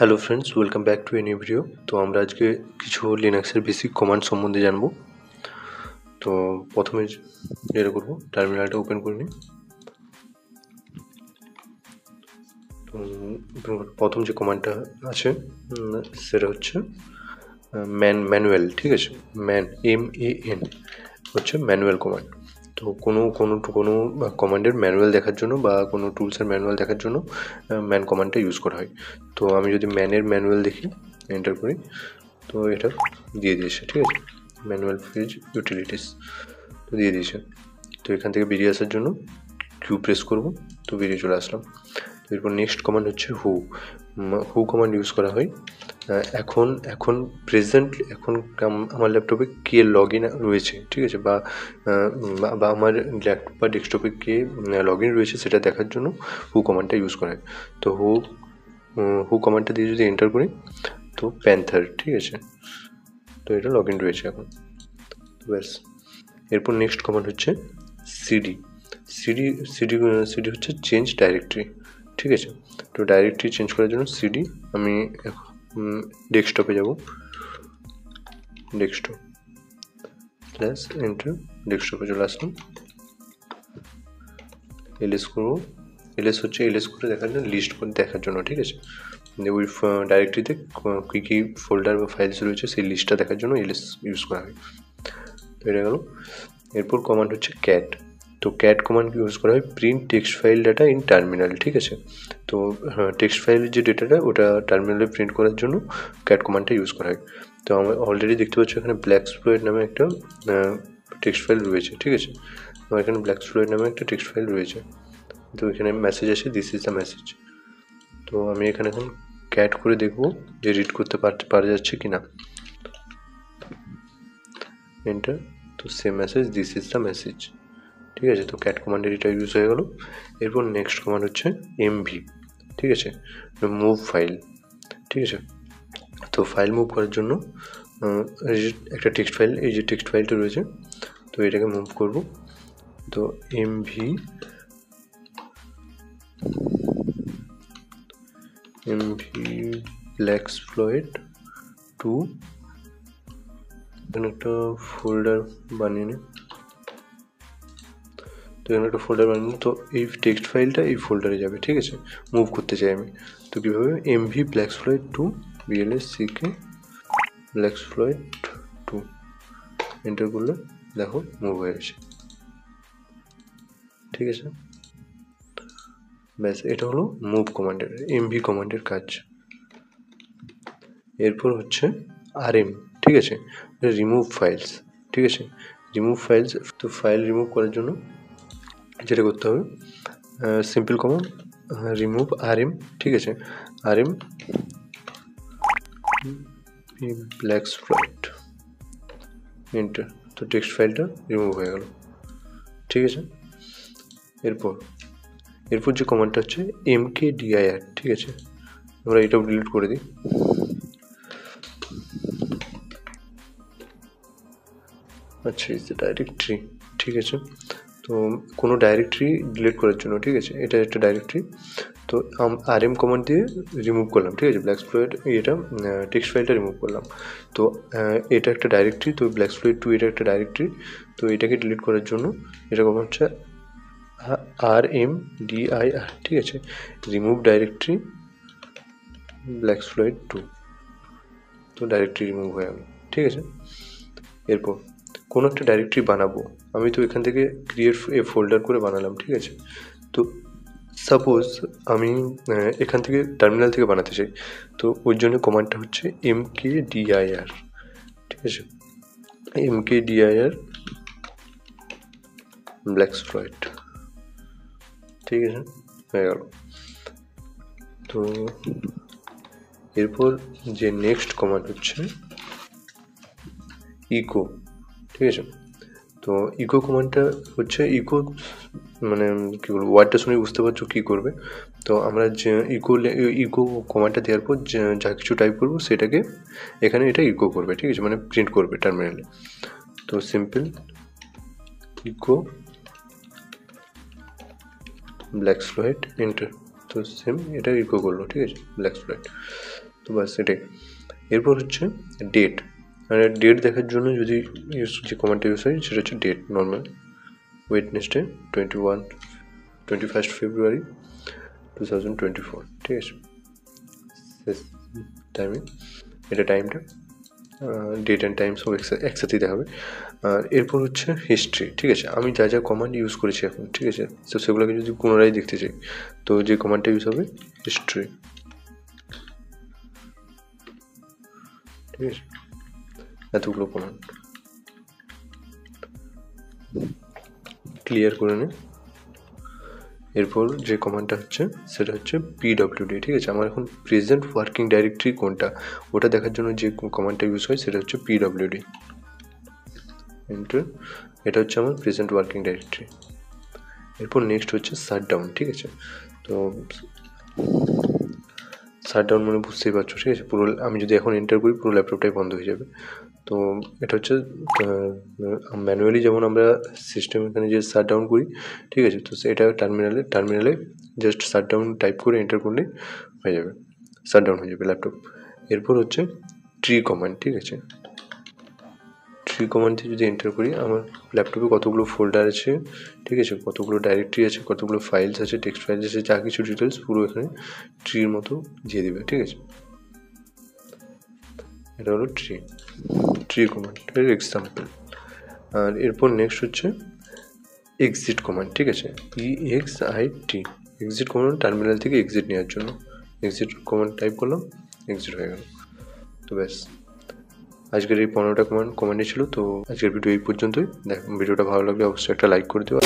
Hello friends, welcome back to a new video. তো আমরা আজকে কিছু লিনাক্সের বেসিক কমান্ড সম্বন্ধে জানবো। তো প্রথমে যেটা করবো, টার্মিনালটা ওপেন করে নিই। তো প্রথম যে কমান্ডটা আছে সেটা হচ্ছে ম্যানুয়াল, ঠিক আছে। MAN হচ্ছে ম্যানুয়াল কমান্ড। তো কোনো কমান্ডের ম্যানুয়াল দেখার জন্য বা কোনো টুলসের ম্যানুয়াল দেখার জন্য ম্যান কমান্ডটা ইউজ করা হয়। তো আমি যদি ম্যানের ম্যানুয়াল দেখি, এন্টার করি, তো এটা দিয়ে দিয়েছে, ঠিক আছে। ম্যানুয়াল পেজ ইউটিলিটিস তো দিয়ে দিয়েছে। তো এখান থেকে বেরিয়ে আসার জন্য কিউ প্রেস করব, তো বেরিয়ে চলে আসলাম। এরপর নেক্সট কমান্ড হচ্ছে হু কমান্ড ইউজ করা হয় এখন আমার ল্যাপটপে কে লগ ইন রয়েছে, ঠিক আছে, বা আমার ল্যাপটপ বা ডেস্কটপে কে লগ ইন রয়েছে সেটা দেখার জন্য হু কমান্ডটা ইউজ করা হয়। তো হু কমান্ডটা দিয়ে যদি এন্টার করি, তো প্যান্থার, ঠিক আছে, তো এটা লগ ইন রয়েছে এখন, ব্যাস। এরপর নেক্সট কমান্ড হচ্ছে সিডি হচ্ছে চেঞ্জ ডাইরেক্টরি, ঠিক আছে। তো ডাইরেক্টরি চেঞ্জ করার জন্য সিডি, আমি ডেস্কটপে যাব, ডেস্কটপ প্লাস এন্টার, ডেস্কটপে চলে আসলাম। এলএস করবো, এলএস করে দেখার জন্য, লিস্ট করে দেখার জন্য, ঠিক আছে। ওই ডাইরেক্টরিতে কী কী ফোল্ডার বা ফাইলস রয়েছে সেই লিস্টটা দেখার জন্য এলএস ইউজ করা হয়। তো এটা গেল। এরপর কমান্ড হচ্ছে ক্যাট। তো ক্যাট কমান্ড ইউজ করা হয় print text file data in terminal, ঠিক আছে। তো টেক্সট ফাইলের যে ডেটাটা ওটা টার্মিনালে প্রিন্ট করার জন্য ক্যাট কমান্ডটা ইউজ করা হয়। তো আমরা অলরেডি দেখতে পাচ্ছি এখানে ব্ল্যাকস্প্লয়েট নামে একটা টেক্সট ফাইল রয়েছে, ঠিক আছে। আমার এখানে ব্ল্যাকস্প্লয়েট নামে একটা টেক্সট ফাইল রয়েছে। তো এখানে মেসেজ আছে, দিস ইজ দ্য মেসেজ। তো আমি এখানে এখন ক্যাট করে দেখব যে রিড করতে পারা যাচ্ছে কি না। এন্টার, তো same message, this is the message, ঠিক আছে। তো ক্যাট কমান্ডের এটা ইউজ হয়ে গেল। এরপর নেক্সট কমান্ড হচ্ছে এমভি, ঠিক আছে, মুভ ফাইল, ঠিক আছে। তো ফাইল মুভ করার জন্য একটা টেক্সট ফাইল, এই যে টেক্সট ফাইলটা রয়েছে, তো এটাকে মুভ করব। তো এমভি ব্ল্যাকস্প্লয়েট 2, এখানে একটা ফোল্ডার বানিয়ে নিই। তো এখানে একটা ফোল্ডার বানিয়ে নিই। তো এই টেক্সট ফাইলটা এই ফোল্ডারে যাবে, ঠিক আছে, মুভ করতে চাই আমি। তো কীভাবে, এমভি ব্ল্যাকস্প্লয়েট 2 BLSCK ব্ল্যাকস্প্লয়েট 2 এন্টার করলে দেখো মুভ হয়ে গেছে, ঠিক আছে। ব্যাস, এটা হলো মুভ কমান্ডের, এমভি কমান্ডের কাজ। এরপর হচ্ছে RM, ঠিক আছে, রিমুভ ফাইলস, ঠিক আছে, রিমুভ ফাইলস। তো ফাইল রিমুভ করার জন্য যেটা করতে হবে, সিম্পল কমান্ড রিমুভ RM, ঠিক আছে, RM ব্ল্যাকস্প্লয়েট এন্টার। তো টেক্সট ফাইলটা রিমুভ হয়ে গেল, ঠিক আছে। এরপর যে কমান্ডটা হচ্ছে mkdir, ঠিক আছে, আমরা এটাও ডিলিট করে দিই। আচ্ছা, ইজ দ্য ডাইরেক্টরি, ঠিক আছে। তো কোনো ডাইরেক্টরি ডিলিট করার জন্য, ঠিক আছে, এটা একটা ডাইরেক্টরি। তো RM কমান্ড দিয়ে রিমুভ করলাম, ঠিক আছে, ব্ল্যাকস্প্লয়েট এটা টেক্সট ফাইলটা রিমুভ করলাম। তো এটা একটা ডাইরেক্টরি, তো ব্ল্যাকস্প্লয়েট 2 এটা একটা ডাইরেক্টরি। তো এটাকে ডিলিট করার জন্য এটা কমান্ড হচ্ছে RMDIR, ঠিক আছে, রিমুভ ডাইরেক্টরি ব্ল্যাকস্প্লয়েট 2। তো ডাইরেক্টরি রিমুভ হয়ে গেল, ঠিক আছে। এরপর কোনো একটা ডাইরেক্টরি বানাবো, আমি তো এখান থেকে ক্রিয়েট এ ফোল্ডার করে বানালাম, ঠিক আছে। তো সাপোজ আমি এখান থেকে টার্মিনাল থেকে বানাতে চাই, তো ওই জন্য কমান্ডটা হচ্ছে mkdir, ঠিক আছে, mkdir ব্ল্যাকস্প্লয়েট, ঠিক আছে, হয়ে গেল। তো এরপর যে নেক্সট কমান্ড হচ্ছে ইকো, ঠিক আছে। তো ইকো কমান্ডটা হচ্ছে, ইকো মানে কী বলবো, ওয়ার্ডটা শুনে বুঝতে পারছো কী করবে। তো আমরা যে ইকো কমান্ডটা দেওয়ার পর যা কিছু টাইপ করবো সেটাকে এখানে এটা ইকো করবে, ঠিক আছে, মানে প্রিন্ট করবে টার্মিনালে। তো সিম্পল ইকো ব্ল্যাকস্প্লয়েট এন্টার, তো সেম এটা ইকো করলো, ঠিক আছে, ব্ল্যাক এক্সপ্লয়েট। তো বাস এটাই। এরপর হচ্ছে ডেট, মানে ডেট দেখার জন্য যদি যে কমান্ডটা ইউজ হয় সেটা হচ্ছে ডেট নর্মাল, ওয়েডনেসডে 21 ফেব্রুয়ারি 2024, ঠিক আছে, টাইমে এটা টাইমটা ডেট অ্যান্ড টাইম সব একসাথেই দেখাবে। আর এরপর হচ্ছে হিস্ট্রি, ঠিক আছে, আমি যা যা কমান্ড ইউজ করেছি এখন, ঠিক আছে, তো সেগুলোকে যদি পুনরায় দেখতে চাই তো যে কমান্ডটা ইউজ হবে হিস্ট্রি, ঠিক আছে, এতগুলো কমান্ড ক্লিয়ার করে নে। এরপর যে কমান্ডটা হচ্ছে সেটা হচ্ছে PWD, ঠিক আছে, আমার এখন প্রেজেন্ট ওয়ার্কিং ডাইরেক্টরি কোনটা ওটা দেখার জন্য যে কমান্ডটা ইউজ হয় সেটা হচ্ছে PWD। এটা হচ্ছে আমার প্রেজেন্ট ওয়ার্কিং ডাইরেক্টরি। এরপর নেক্সট হচ্ছে শাটডাউন, ঠিক আছে, তো শাটডাউন মানে বুঝতেই পারছো, ঠিক আছে, পুরো আমি যদি এখন এন্টার করি পুরো ল্যাপটপটাই বন্ধ হয়ে যাবে। তো এটা হচ্ছে ম্যানুয়ালি যেমন আমরা সিস্টেম এখানে যে শাটডাউন করি, ঠিক আছে, তো এটা টার্মিনালে জাস্ট শাটডাউন টাইপ করে এন্টার করলে হয়ে যাবে, শাটডাউন হয়ে যাবে ল্যাপটপ। এরপর হচ্ছে ট্রি কমান্ড, ঠিক আছে, ট্রি কমান্ডে যদি এন্টার করি আমার ল্যাপটপে কতগুলো ফোল্ডার আছে, ঠিক আছে, কতগুলো ডাইরেক্টরি আছে, কতগুলো ফাইলস আছে, টেক্সট ফাইলস আছে, যা কিছু ডিটেলস পুরো এখানে ট্রির মতো দিয়ে দেবে, ঠিক আছে। এটা হলো ট্রি কমান্ডের এক্সাম্পল। আর এরপর নেক্সট হচ্ছে এক্সিট কমান্ড, ঠিক আছে, EXIT, এক্সিট কমান্ড টার্মিনাল থেকে এক্সিট নেওয়ার জন্য এক্সিট কমান্ড টাইপ করলাম, এক্সিট হয়ে গেল। তো ব্যাস আজকের এই 15টা কমান্ডই ছিল। তো আজকের ভিডিও এই পর্যন্তই। ভিডিওটা ভালো লাগলে অবশ্যই একটা লাইক করে দিও।